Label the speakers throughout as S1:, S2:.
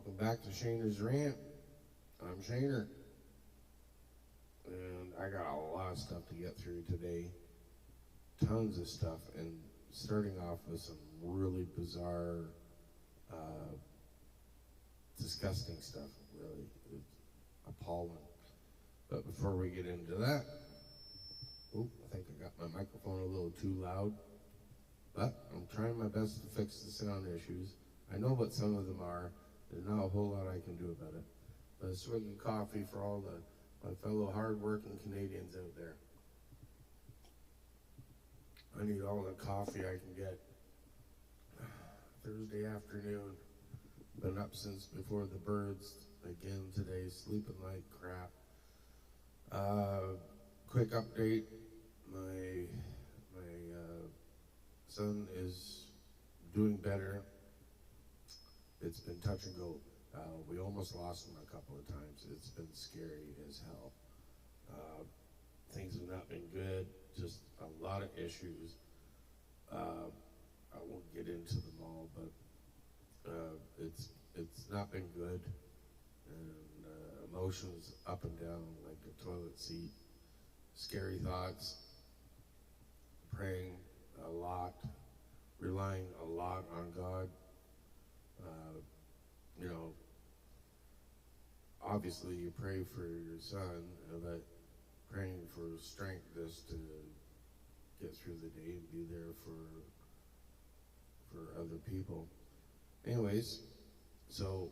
S1: Welcome back to Shaner'S Rant. I'm Shaner. And I got a lot of stuff to get through today. Tons of stuff. And starting off with some really bizarre, disgusting stuff. Really, it's appalling. But before we get into that, I think I got my microphone a little too loud. But I'm trying my best to fix the sound issues. I know what some of them are. There's not a whole lot I can do about it. But swigging coffee for all my fellow hard-working Canadians out there. I need all the coffee I can get. Thursday afternoon. Been up since before the birds again today, sleeping like crap. Quick update. My son is doing better. It's been touch and go. We almost lost him a couple of times. It's been scary as hell. Things have not been good, just a lot of issues. I won't get into them all, but it's not been good. And emotions up and down like a toilet seat. Scary thoughts. Praying a lot, relying a lot on God. Obviously you pray for your son, but praying for strength just to get through the day and be there for other people. Anyways, so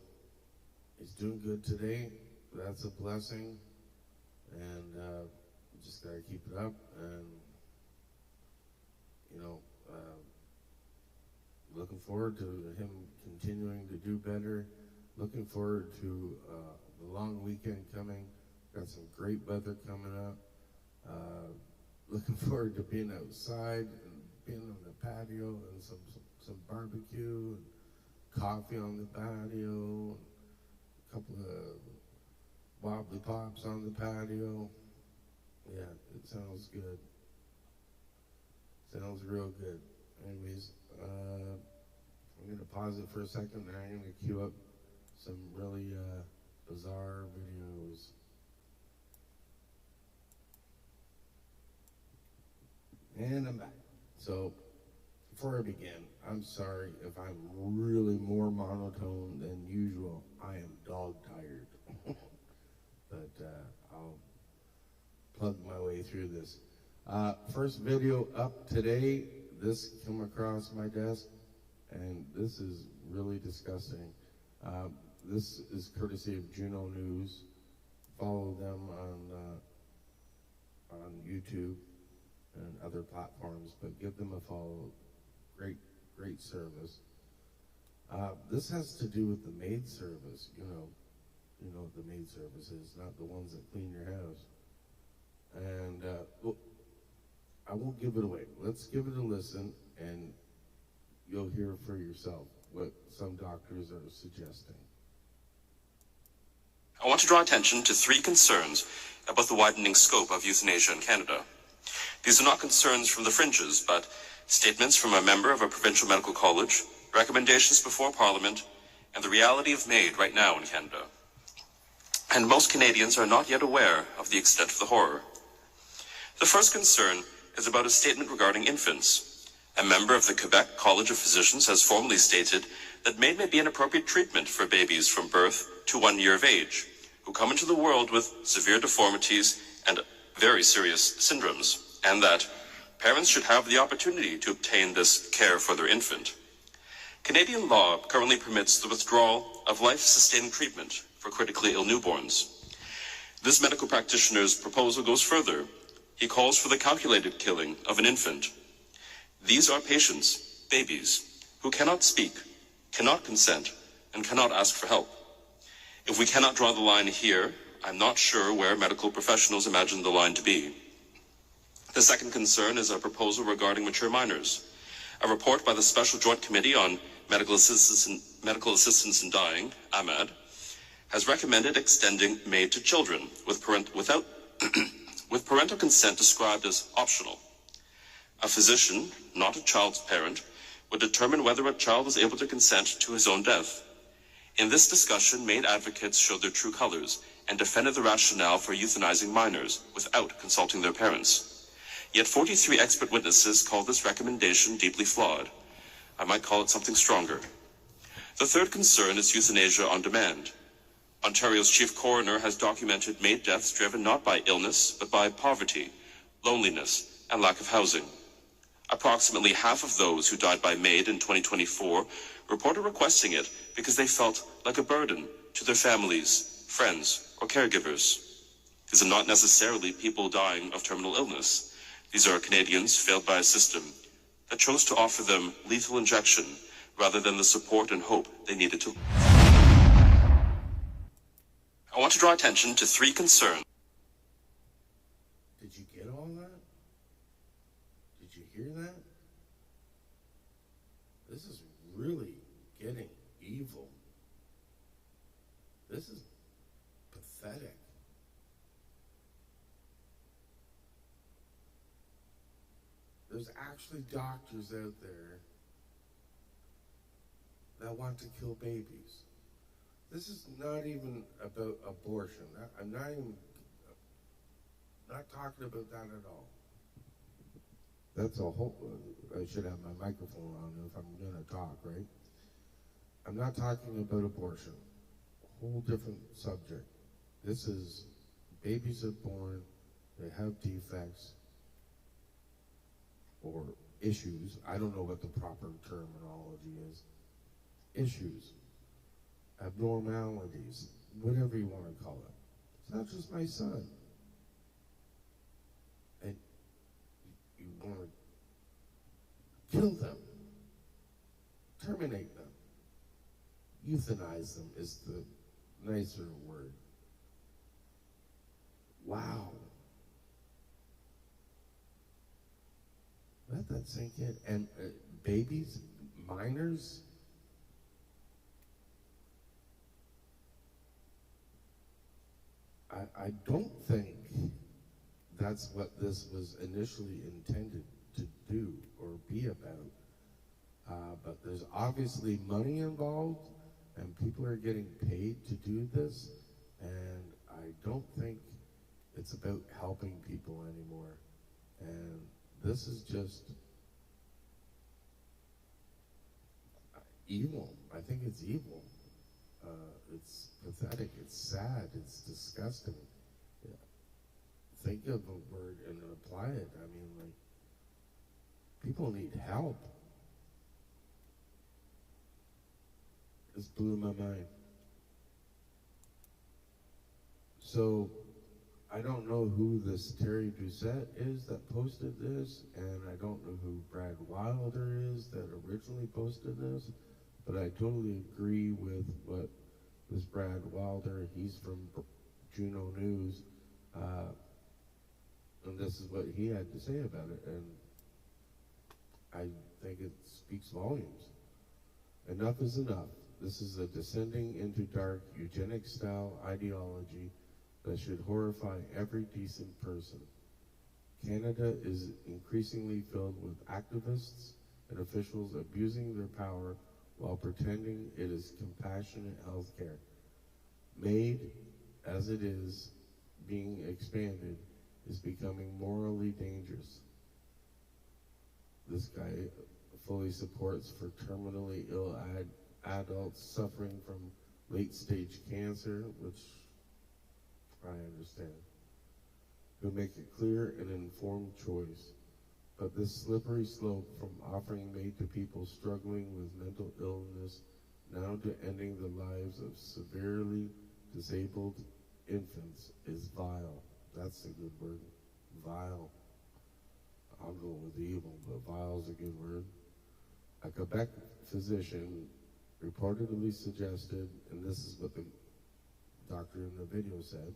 S1: he's doing good today. That's a blessing, and just gotta keep it up. And looking forward to him continuing to do better. Looking forward to the long weekend coming. Got some great weather coming up. Looking forward to being outside and being on the patio and some barbecue and coffee on the patio, a couple of wobbly pops on the patio. Yeah, it sounds good. Sounds real good. Anyways, I'm going to pause it for a second and I'm going to queue up some really bizarre videos. And I'm back. So, before I begin, I'm sorry if I'm really more monotone than usual. I am dog tired. But I'll plug my way through this. First video up today. This came across my desk, and this is really disgusting. This is courtesy of Juno News. Follow them on YouTube and other platforms, but give them a follow. Great service. This has to do with the MAID service. You know what the MAID service is, not the ones that clean your house. And I won't give it away. Let's give it a listen, and you'll hear for yourself what some doctors are suggesting.
S2: I want to draw attention to three concerns about the widening scope of euthanasia in Canada. These are not concerns from the fringes, but statements from a member of a provincial medical college, recommendations before Parliament, and the reality of MAID right now in Canada. And most Canadians are not yet aware of the extent of the horror. The first concern is about a statement regarding infants. A member of the Quebec College of Physicians has formally stated that MAID may be an appropriate treatment for babies from birth to 1 year of age, who come into the world with severe deformities and very serious syndromes, and that parents should have the opportunity to obtain this care for their infant. Canadian law currently permits the withdrawal of life-sustaining treatment for critically ill newborns. This medical practitioner's proposal goes further. He calls for the calculated killing of an infant. These are patients, babies, who cannot speak, cannot consent, and cannot ask for help. If we cannot draw the line here, I'm not sure where medical professionals imagine the line to be. The second concern is a proposal regarding mature minors. A report by the Special Joint Committee on Medical Assistance in Dying, AMAD, has recommended extending MAID to children with parental consent described as optional. A physician, not a child's parent, would determine whether a child was able to consent to his own death. In this discussion, MAID advocates showed their true colors and defended the rationale for euthanizing minors without consulting their parents. Yet 43 expert witnesses called this recommendation deeply flawed. I might call it something stronger. The third concern is euthanasia on demand. Ontario's chief coroner has documented MAID deaths driven not by illness, but by poverty, loneliness, and lack of housing. Approximately half of those who died by MAID in 2024 reported requesting it because they felt like a burden to their families, friends, or caregivers. These are not necessarily people dying of terminal illness. These are Canadians failed by a system that chose to offer them lethal injection rather than the support and hope they needed to. I want to draw attention to three concerns.
S1: Did you get all that? Did you hear that? This is really getting evil. This is pathetic. There's actually doctors out there that want to kill babies. This is not even about abortion. I'm not talking about that at all. That's a whole, I should have my microphone on if I'm gonna talk, right? I'm not talking about abortion. A whole different subject. This is, babies are born, they have defects or issues. I don't know what the proper terminology is. Issues, abnormalities, whatever you want to call it. It's not just my son. And you want to kill them, terminate them, euthanize them is the nicer word. Wow. Let that sink in. And babies, minors, I don't think that's what this was initially intended to do or be about. But there's obviously money involved, and people are getting paid to do this, and I don't think it's about helping people anymore. And this is just evil. I think it's evil. It's pathetic, it's sad, it's disgusting. Yeah. Think of a word and apply it. I mean, like, people need help. This blew my mind. So, I don't know who this Terry Doucette is that posted this, and I don't know who Brad Wilder is that originally posted this, but I totally agree with what this Brad Wilder, he's from Juno News, and this is what he had to say about it, and I think it speaks volumes. Enough is enough. This is a descending into dark eugenic-style ideology that should horrify every decent person. Canada is increasingly filled with activists and officials abusing their power while pretending it is compassionate health care. MAID, as it is being expanded, is becoming morally dangerous. This guy fully supports for terminally ill adults suffering from late-stage cancer, which I understand, who make a clear and informed choice. But this slippery slope from offering MAID to people struggling with mental illness now to ending the lives of severely disabled infants is vile. That's a good word, vile. I'll go with evil, but vile is a good word. A Quebec physician reportedly suggested, and this is what the doctor in the video said,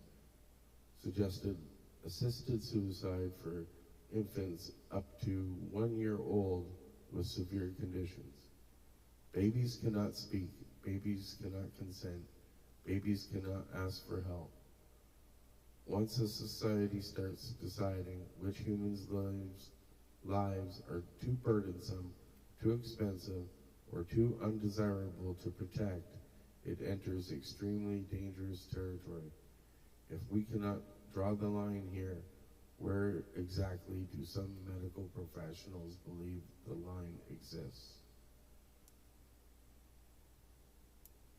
S1: suggested assisted suicide for infants up to 1 year old with severe conditions. Babies cannot speak, babies cannot consent, babies cannot ask for help. Once a society starts deciding which humans' lives are too burdensome, too expensive, or too undesirable to protect, it enters extremely dangerous territory. If we cannot draw the line here, where exactly do some medical professionals believe the line exists?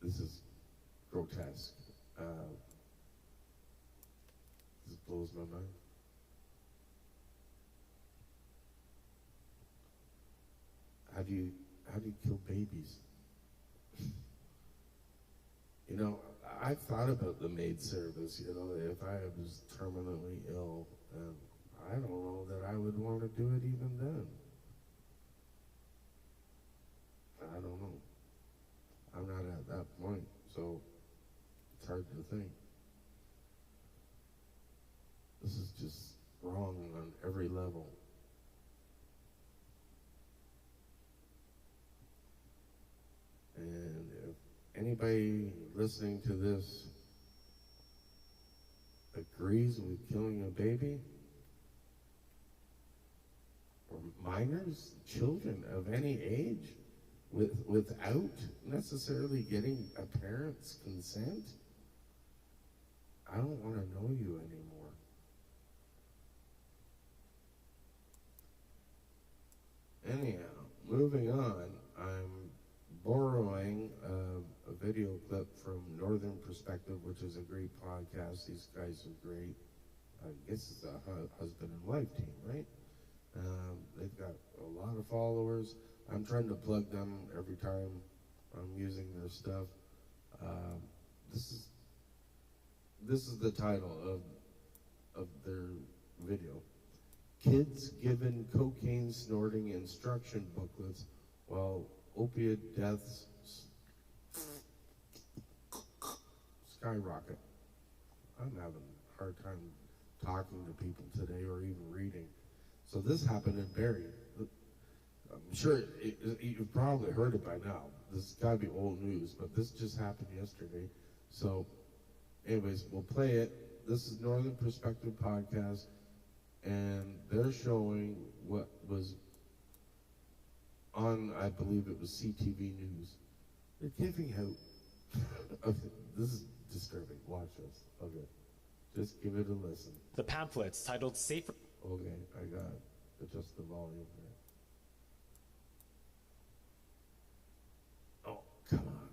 S1: This is grotesque. This blows my mind. How do you kill babies? You know, I thought about the MAID service, you know, if I was terminally ill, I don't know that I would want to do it even then. I don't know. I'm not at that point, so it's hard to think. This is just wrong on every level. And if anybody listening to this agrees with killing a baby, or minors, children of any age, without necessarily getting a parent's consent, I don't want to know you anymore. Anyhow, moving on, I'm borrowing a video clip from Northern Perspective, which is a great podcast. These guys are great. I guess it's a husband and wife team, right? They've got a lot of followers. I'm trying to plug them every time I'm using their stuff. This is the title of their video. Kids given cocaine snorting instruction booklets while opiate deaths skyrocket. I'm having a hard time talking to people today or even reading. So this happened in Barrie. I'm sure you've probably heard it by now. This has got to be old news, but this just happened yesterday. So anyways, we'll play it. This is Northern Perspective Podcast, and they're showing what was on, I believe it was CTV News. They're giving out, okay, this is disturbing. Watch this. Okay, just give it a listen.
S3: The pamphlets titled Safer...
S1: Okay, I got it. Adjust the volume there. Oh, come on.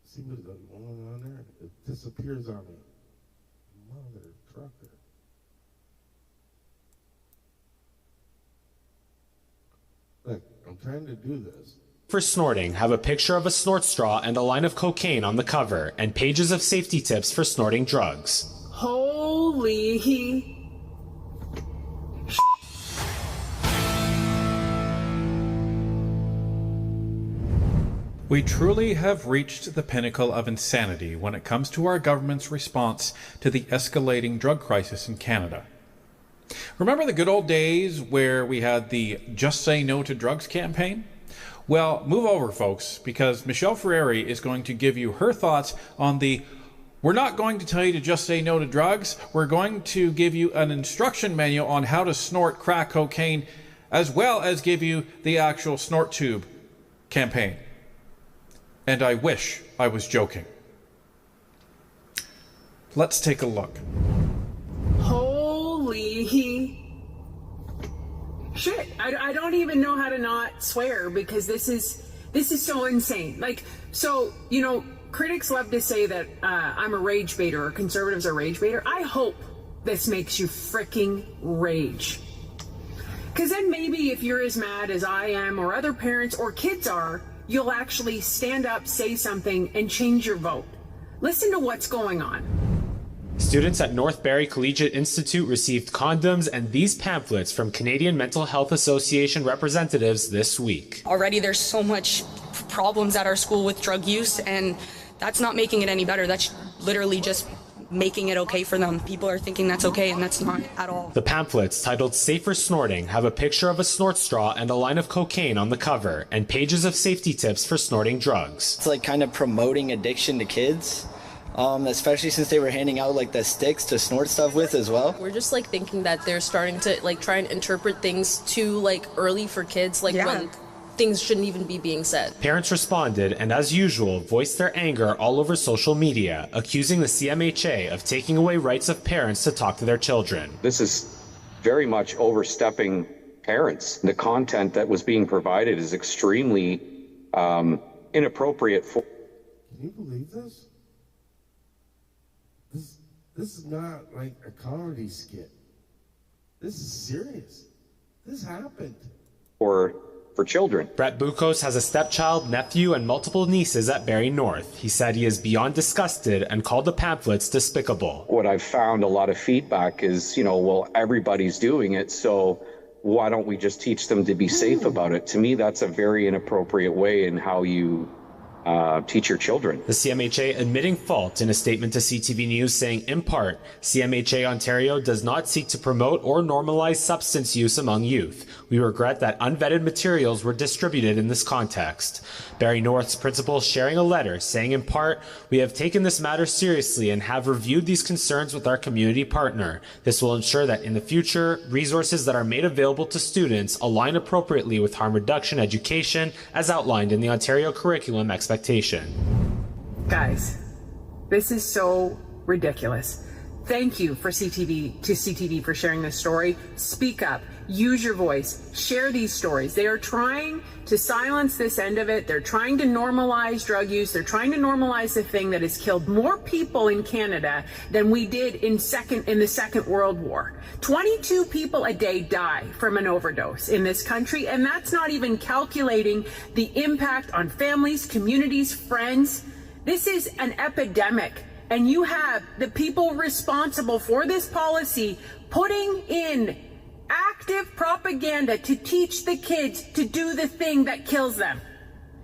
S1: See what's going on there? It disappears on me. Mother trucker. Look, I'm trying to do this.
S3: For snorting have a picture of a snort straw and a line of cocaine on the cover, and pages of safety tips for snorting drugs.
S4: Holy...
S5: We truly have reached the pinnacle of insanity when it comes to our government's response to the escalating drug crisis in Canada. Remember the good old days where we had the Just Say No to Drugs campaign? Well, move over, folks, because Michelle Ferreri is going to give you her thoughts on the we're not going to tell you to just say no to drugs. We're going to give you an instruction manual on how to snort crack cocaine, as well as give you the actual snort tube campaign. And I wish I was joking. Let's take a look.
S4: Holy shit. I don't even know how to not swear because this is so insane. Like, so, you know, critics love to say that I'm a rage baiter or conservatives are rage baiter. I hope this makes you freaking rage. Because then maybe if you're as mad as I am or other parents or kids are, you'll actually stand up, say something, and change your vote. Listen to what's going on.
S3: Students at North Barrie Collegiate Institute received condoms and these pamphlets from Canadian Mental Health Association representatives this week.
S6: Already there's so much problems at our school with drug use, and that's not making it any better. That's literally just making it okay for them. People are thinking that's okay, and that's not at all.
S3: The pamphlets titled Safer Snorting have a picture of a snort straw and a line of cocaine on the cover, and pages of safety tips for snorting drugs.
S7: It's like kind of promoting addiction to kids, especially since they were handing out like the sticks to snort stuff with as well.
S8: We're just like thinking that they're starting to like try and interpret things too like early for kids, like when things shouldn't even be being said.
S3: Parents responded and, as usual, voiced their anger all over social media, accusing the CMHA of taking away rights of parents to talk to their children.
S9: This is very much overstepping parents. The content that was being provided is extremely inappropriate for.
S1: Can you believe this? This is not like a comedy skit. This is serious. This happened.
S9: For children.
S3: Brett Bukos has a stepchild, nephew, and multiple nieces at Barrie North. He said he is beyond disgusted and called the pamphlets despicable.
S9: What I've found a lot of feedback is, well, everybody's doing it, so why don't we just teach them to be safe about it? To me, that's a very inappropriate way in how you teach your children.
S3: The CMHA admitting fault in a statement to CTV News, saying, in part, CMHA Ontario does not seek to promote or normalize substance use among youth. We regret that unvetted materials were distributed in this context. Barrie North's principal sharing a letter saying, in part, we have taken this matter seriously and have reviewed these concerns with our community partner. This will ensure that in the future, resources that are made available to students align appropriately with harm reduction education as outlined in the Ontario curriculum expectation.
S4: Guys, this is so ridiculous. Thank you to CTV for sharing this story. Speak up, use your voice, share these stories. They are trying to silence this end of it. They're trying to normalize drug use. They're trying to normalize the thing that has killed more people in Canada than we did in the Second World War. 22 people a day die from an overdose in this country, and that's not even calculating the impact on families, communities, friends. This is an epidemic. And you have the people responsible for this policy putting in active propaganda to teach the kids to do the thing that kills them.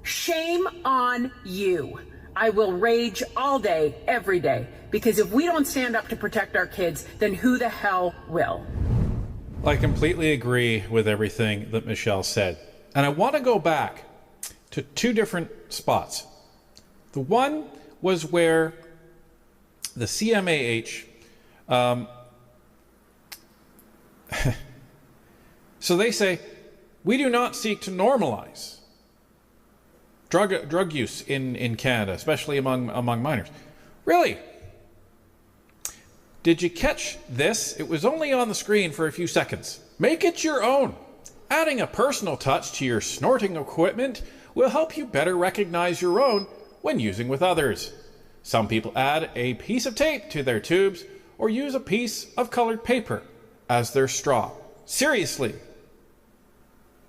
S4: Shame on you. I will rage all day, every day, because if we don't stand up to protect our kids, then who the hell will?
S5: I completely agree with everything that Michelle said. And I want to go back to two different spots. The one was where the CMAH, so they say, we do not seek to normalize drug use in Canada, especially among minors. Really? Did you catch this? It was only on the screen for a few seconds. Make it your own. Adding a personal touch to your snorting equipment will help you better recognize your own when using with others. Some people add a piece of tape to their tubes or use a piece of colored paper as their straw. Seriously,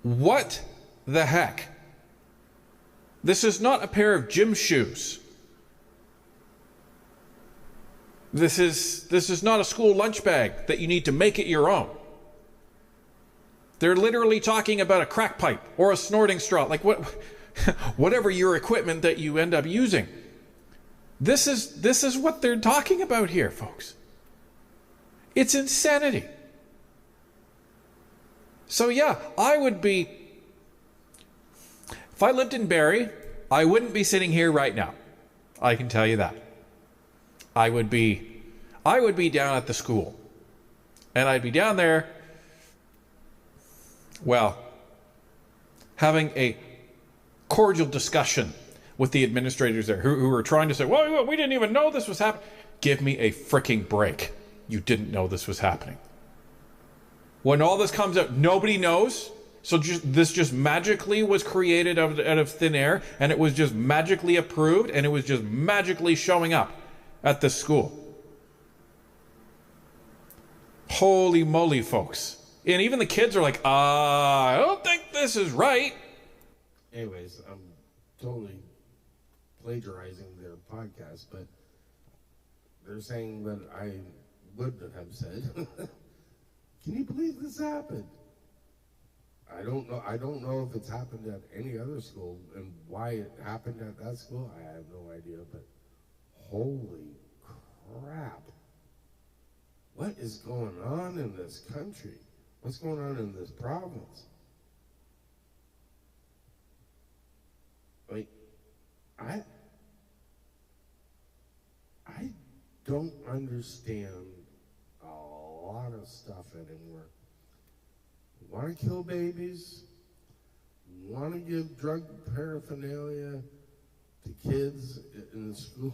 S5: what the heck? This is not a pair of gym shoes. This is not a school lunch bag that you need to make it your own. They're literally talking about a crack pipe or a snorting straw, like whatever your equipment that you end up using. This is what they're talking about here, folks. It's insanity. So yeah, if I lived in Barrie, I wouldn't be sitting here right now. I can tell you that. I would be down at the school. And I'd be down there, well, having a cordial discussion with the administrators there who were trying to say, well, we didn't even know this was happening. Give me a freaking break. You didn't know this was happening. When all this comes out, nobody knows. So this just magically was created out of thin air, and it was just magically approved, and it was just magically showing up at the school. Holy moly, folks. And even the kids are like, I don't think this is right.
S1: Anyways, I'm totally plagiarizing their podcast, but they're saying that I would have said, can you believe this happened? I don't know if it's happened at any other school, and why it happened at that school, I have no idea, but holy crap. What is going on in this country? What's going on in this province? Like, I don't understand a lot of stuff anymore. You want to kill babies? want to give drug paraphernalia to kids in the school.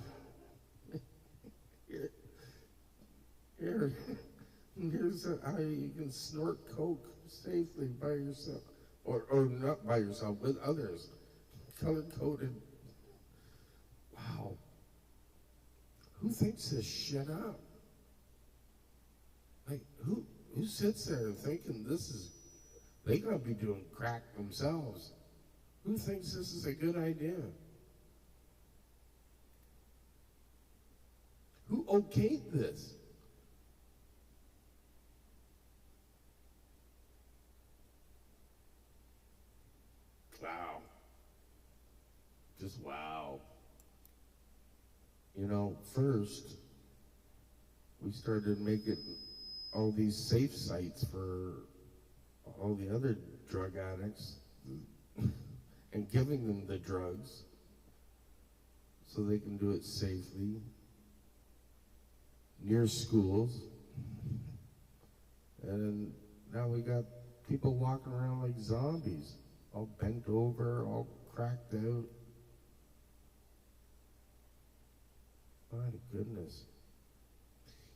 S1: Here's how you can snort coke safely by yourself, or not by yourself, with others, color-coded. Wow. Who thinks this shit up? Like, who sits there thinking this is, they gotta be doing crack themselves. Who thinks this is a good idea? Who okayed this? Wow. Just wow. You know, first, we started making all these safe sites for all the other drug addicts and giving them the drugs so they can do it safely near schools. And now we got people walking around like zombies, all bent over, all cracked out. My goodness.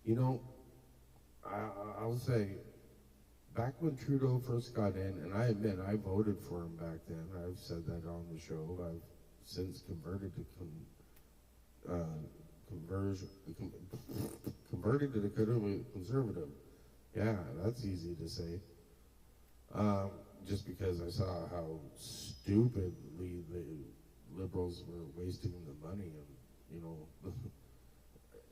S1: You know, I'll say, back when Trudeau first got in, and I admit I voted for him back then, I've said that on the show, I've since converted to converted to the conservative. Yeah, that's easy to say. Just because I saw how stupidly the Liberals were wasting the money and, you know,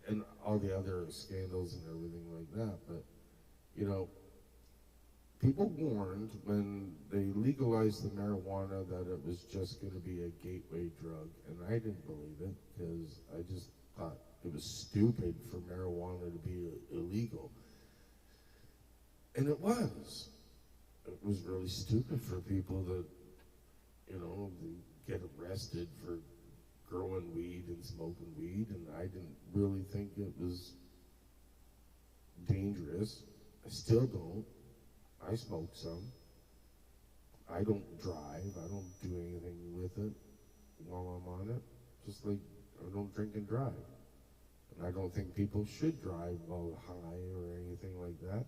S1: and all the other scandals and everything like that. But, you know, people warned when they legalized the marijuana that it was just going to be a gateway drug, and I didn't believe it because I just thought it was stupid for marijuana to be illegal. And it was. It was really stupid for people that, you know, they get arrested for growing weed and smoking weed, and I didn't really think it was dangerous. I still don't. I smoke some. I don't drive. I don't do anything with it while I'm on it. Just like I don't drink and drive. And I don't think people should drive while high or anything like that.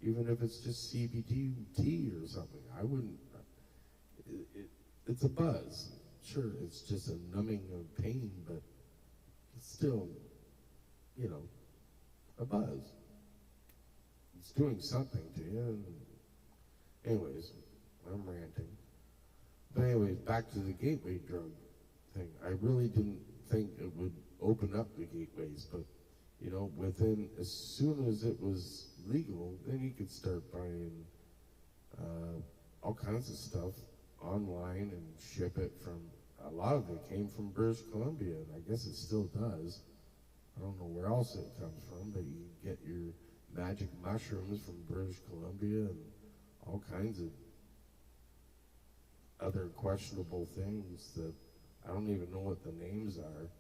S1: Even if it's just CBD tea or something. I wouldn't. It's a buzz. Sure, it's just a numbing of pain, but it's still, you know, a buzz. It's doing something to you. And anyways, I'm ranting. But anyways, back to the gateway drug thing. I really didn't think it would open up the gateways, but, you know, as soon as it was legal, then you could start buying all kinds of stuff online and ship it from, a lot of it came from British Columbia, and I guess it still does. I don't know where else it comes from, but you can get your magic mushrooms from British Columbia and all kinds of other questionable things that I don't even know what the names are.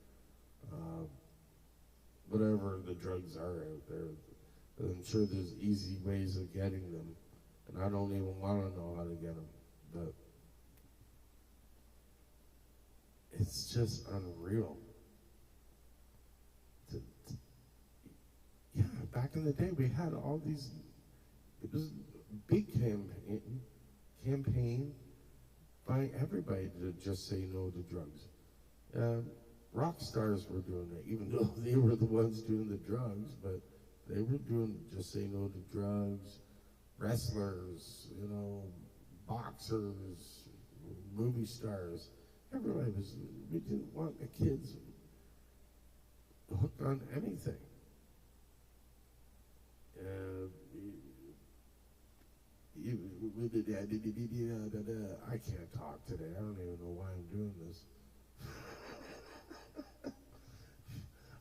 S1: Whatever the drugs are out there, I'm sure there's easy ways of getting them, and I don't even want to know how to get them, but it's just unreal. Yeah, back in the day we had all these, it was a big campaign by everybody to just say no to drugs. Rock stars were doing it, even though they were the ones doing the drugs, but they were doing just say no to drugs. Wrestlers, you know, boxers, movie stars. Everybody was, we didn't want the kids hooked on anything. I can't talk today. I don't even know why I'm doing this.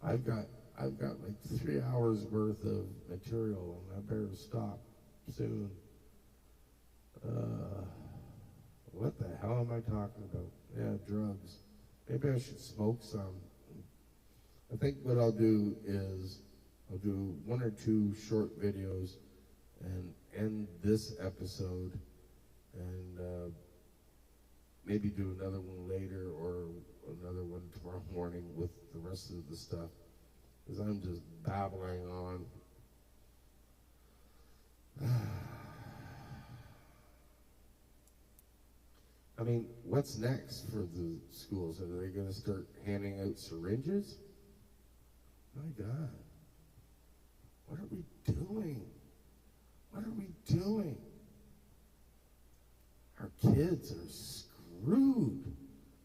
S1: I've got like 3 hours worth of material, and I better stop soon. What the hell am I talking about? Yeah, drugs. Maybe I should smoke some. I think what I'll do is I'll do 1 or 2 short videos and end this episode, and maybe do another one later or another one tomorrow morning with the rest of the stuff, because I'm just babbling on. I mean, what's next for the schools? Are they going to start handing out syringes? My God. What are we doing? What are we doing? Our kids are screwed.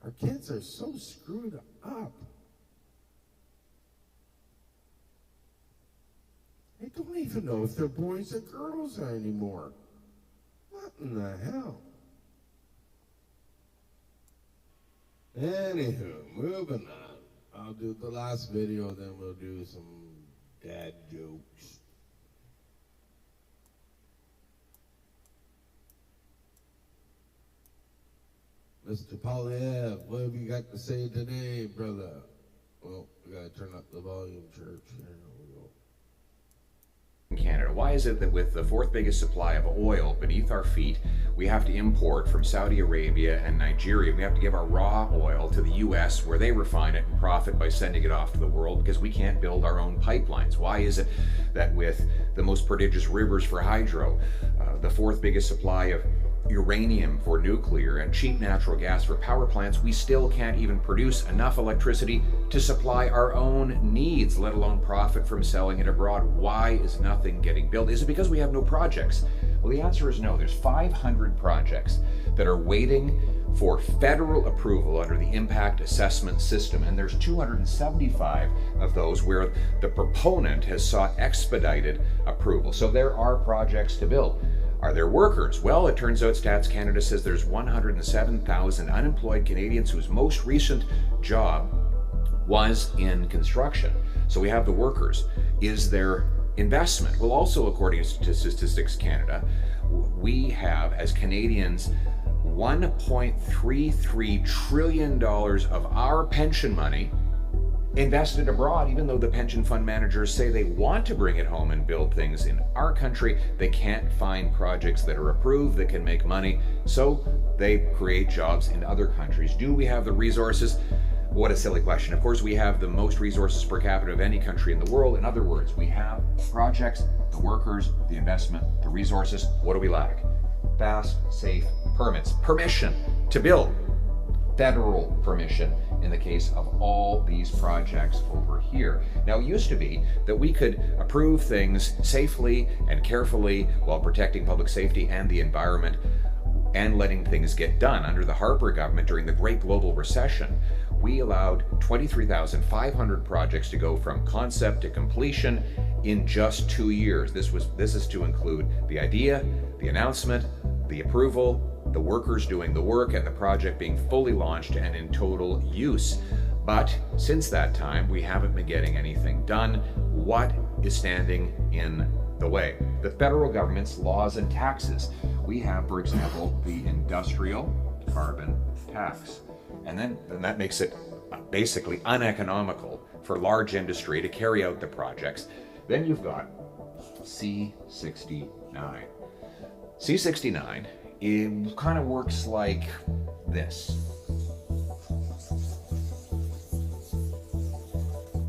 S1: Our kids are so screwed up. They don't even know if they're boys or girls anymore. What in the hell? Anywho, moving on. I'll do the last video, then we'll do some dad jokes. Mr. Poilievre, what have you got to say today, brother? Well, we gotta turn up the volume, church. There we go.
S10: Canada. Why is it that with the fourth biggest supply of oil beneath our feet, we have to import from Saudi Arabia and Nigeria? We have to give our raw oil to the US where they refine it and profit by sending it off to the world because we can't build our own pipelines. Why is it that with the most prodigious rivers for hydro, the fourth biggest supply of uranium for nuclear and cheap natural gas for power plants, we still can't even produce enough electricity to supply our own needs, let alone profit from selling it abroad? Why is nothing getting built? Is it because we have no projects? Well, the answer is no. There's 500 projects that are waiting for federal approval under the impact assessment system, and there's 275 of those where the proponent has sought expedited approval. So there are projects to build. Are there workers? Well, it turns out Stats Canada says there's 107,000 unemployed Canadians whose most recent job was in construction. So we have the workers. Is there investment? Well, also according to Statistics Canada, we have as Canadians $1.33 trillion of our pension money invested abroad, even though the pension fund managers say they want to bring it home and build things in our country. They can't find projects that are approved that can make money, so they create jobs in other countries. Do we have the resources? What a silly question. Of course, we have the most resources per capita of any country in the world. In other words, we have projects, the workers, the investment, the resources. What do we lack? Fast, safe permits, permission to build, federal permission in the case of all these projects over here. Now, it used to be that we could approve things safely and carefully while protecting public safety and the environment and letting things get done. Under the Harper government during the Great Global Recession, we allowed 23,500 projects to go from concept to completion in just 2 years. This is to include the idea, the announcement, the approval, the workers doing the work, and the project being fully launched and in total use. But since that time, we haven't been getting anything done. What is standing in the way? The federal government's laws and taxes. We have, for example, the industrial carbon tax. And that makes it basically uneconomical for large industry to carry out the projects. Then you've got C69. C69, it kind of works like this.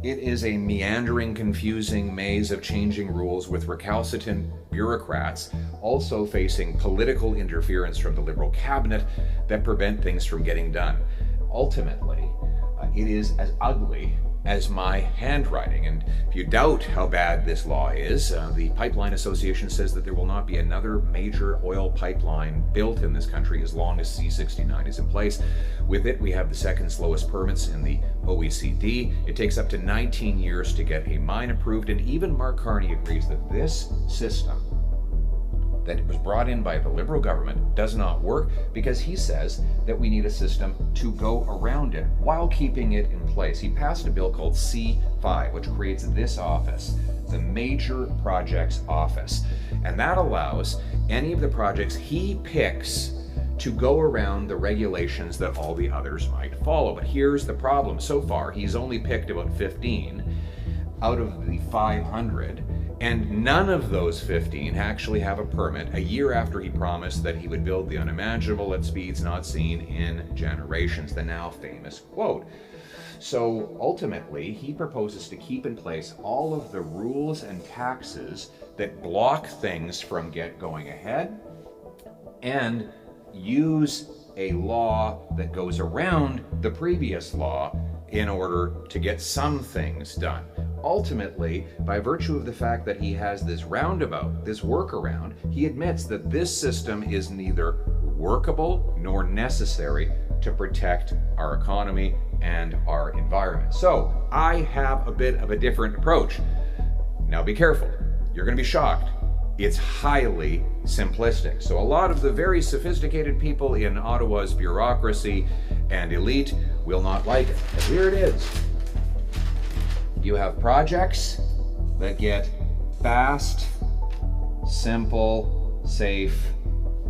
S10: It is a meandering, confusing maze of changing rules with recalcitrant bureaucrats also facing political interference from the Liberal cabinet that prevent things from getting done. Ultimately, it is as ugly as my handwriting. And if you doubt how bad this law is, the Pipeline Association says that there will not be another major oil pipeline built in this country as long as C69 is in place. With it, we have the second slowest permits in the OECD. It takes up to 19 years to get a mine approved, and even Mark Carney agrees that this system that was brought in by the Liberal government does not work, because he says that we need a system to go around it while keeping it in place. He passed a bill called C5, which creates this office, the Major Projects Office. And that allows any of the projects he picks to go around the regulations that all the others might follow. But here's the problem. So far, he's only picked about 15 out of the 500, And none of those 15 actually have a permit a year after he promised that he would build the unimaginable at speeds not seen in generations, the now famous quote. So ultimately, he proposes to keep in place all of the rules and taxes that block things from going ahead, and use a law that goes around the previous law in order to get some things done. Ultimately, by virtue of the fact that he has this roundabout, this workaround, he admits that this system is neither workable nor necessary to protect our economy and our environment. So I have a bit of a different approach. Now be careful, you're going to be shocked. It's highly simplistic. So a lot of the very sophisticated people in Ottawa's bureaucracy and elite will not like it. But here it is. You have projects that get fast, simple, safe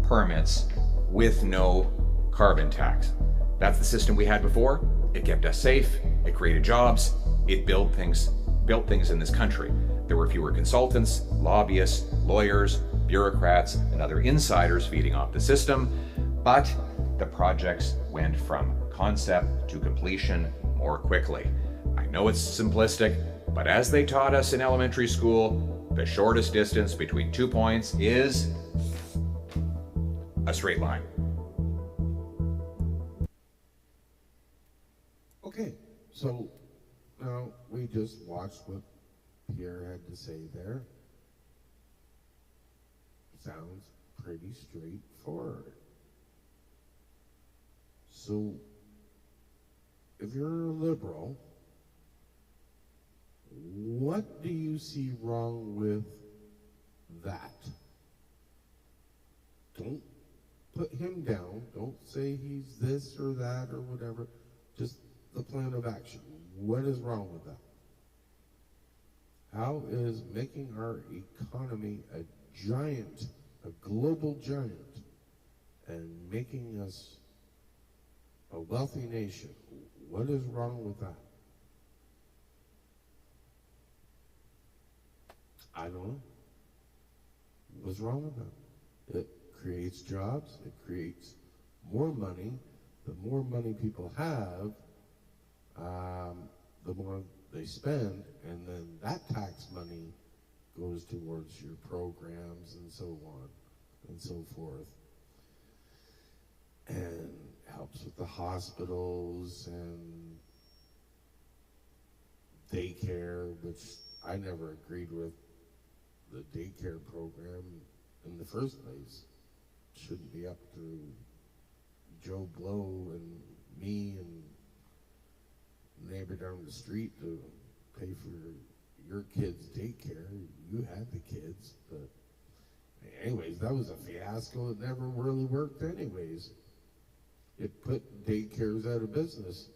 S10: permits with no carbon tax. That's the system we had before. It kept us safe, it created jobs, it built things in this country. There were fewer consultants, lobbyists, lawyers, bureaucrats, and other insiders feeding off the system, but the projects went from concept to completion more quickly. I know it's simplistic, but as they taught us in elementary school, the shortest distance between 2 points is a straight line.
S1: Okay, so now we just watched what Pierre had to say there. Sounds pretty straightforward. So, if you're a liberal, what do you see wrong with that? Don't put him down. Don't say he's this or that or whatever. Just the plan of action. What is wrong with that? How is making our economy a giant, a global giant, and making us a wealthy nation, what is wrong with that? I don't know. What's wrong with that? It creates jobs, it creates more money. The more money people have, the more they spend, and then that tax money goes towards your programs and so on and so forth, and helps with the hospitals and daycare, which I never agreed with. The daycare program in the first place shouldn't be up to Joe Blow and me and neighbor down the street to pay for your kids' daycare. You had the kids, but anyways, that was a fiasco. It never really worked anyways. It put daycares out of business.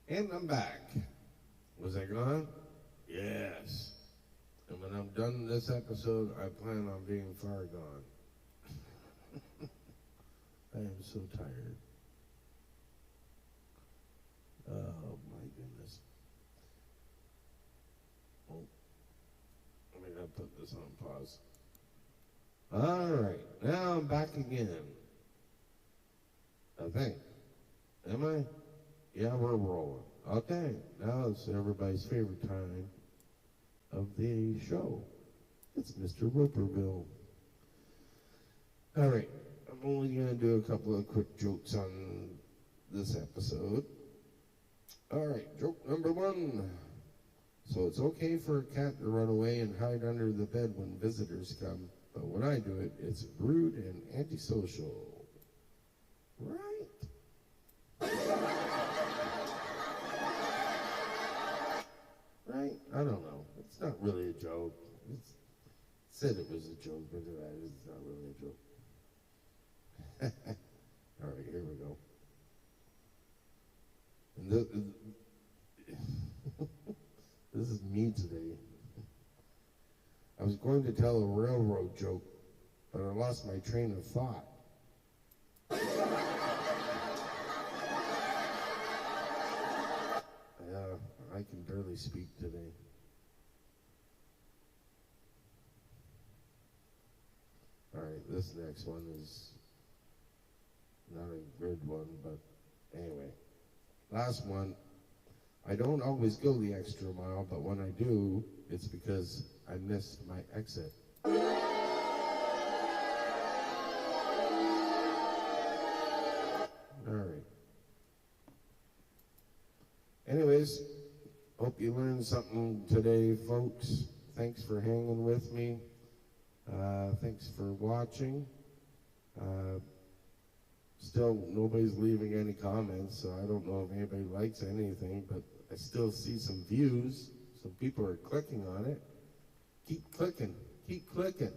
S1: And I'm back. Was I gone? Yes. And when I'm done this episode, I plan on being far gone. I am so tired. Oh my goodness. Oh, I mean, I'll put this on pause. All right, now I'm back again. I think. Am I? Yeah, we're rolling. Okay, now it's everybody's favorite time of the show. It's Mr. Whipperville. All right, I'm only going to do a couple of quick jokes on this episode. All right, joke number one. So it's okay for a cat to run away and hide under the bed when visitors come, but when I do it, it's rude and antisocial. Right? Right? I don't know. It's not really a joke. It said it was a joke, but it's not really a joke. All right, here we go. And this is me today. I was going to tell a railroad joke, but I lost my train of thought. Yeah, I can barely speak today. All right, this next one is not a good one, but anyway. Last one. I don't always go the extra mile, but when I do, it's because I missed my exit. All right. Anyways, hope you learned something today, folks. Thanks for hanging with me. Thanks for watching. Still, nobody's leaving any comments, so I don't know if anybody likes anything, but I still see some views. Some people are clicking on it. Keep clicking. Keep clicking.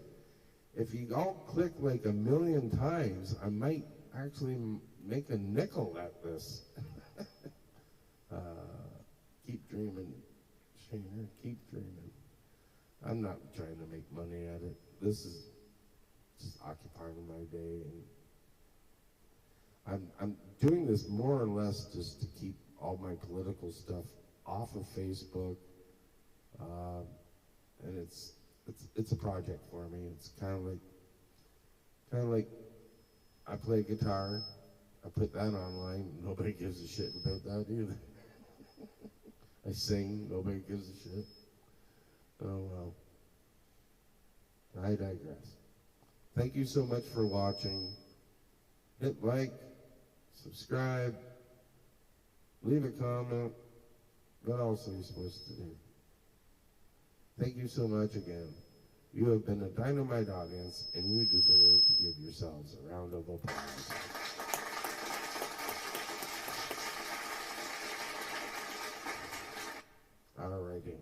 S1: If you all click like 1,000,000 times, I might actually make a nickel at this. Keep dreaming, Shaner. Keep dreaming. I'm not trying to make money at it. This is just occupying my day, and I'm doing this more or less just to keep all my political stuff off of Facebook, and it's a project for me. It's kind of like I play guitar. I put that online. Nobody gives a shit about that either. I sing. Nobody gives a shit. Oh well. I digress. Thank you so much for watching. Hit like, subscribe, leave a comment. What else are you supposed to do? Thank you so much again. You have been a dynamite audience, and you deserve to give yourselves a round of applause. Alrighty.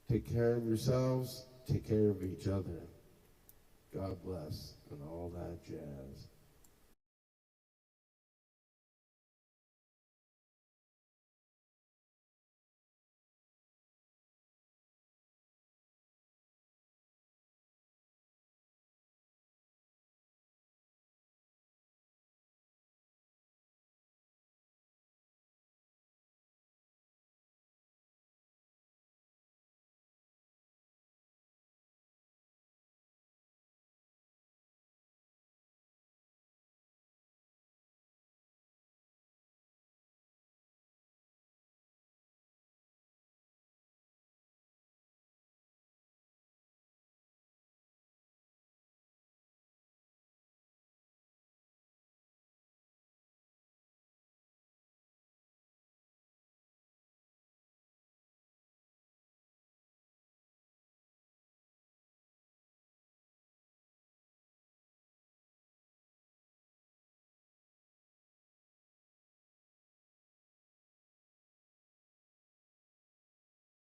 S1: Take care of yourselves. Take care of each other. God bless and all that jazz.